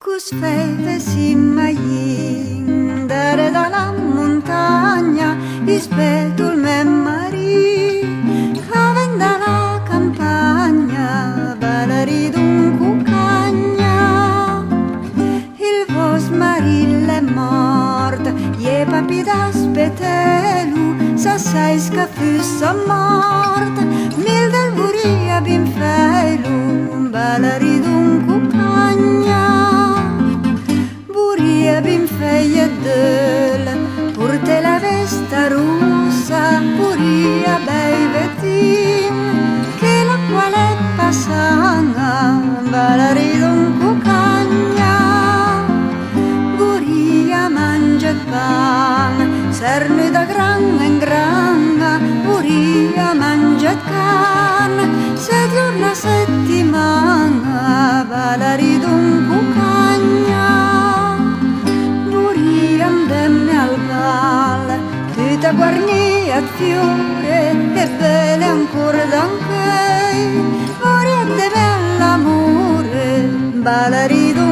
Cus fete si maglin dare dalla montagna ispetul me mari caven dalla campagna balari d'un cucagna il vos maril è mort je papi d'aspetelu sa sais ca fussa mort mil del buria bin feilu balari d'un cucagna bin feie döl purte la vesta russa puria bei vetin che la quale passana balari d'un cucagna buria mangia pan sernu da gran en granga buria mangia can se giorna settimana balari d'un cucagna tutta guarnia di fiore e belle ancora d'anche, ora de bell'amore, balarido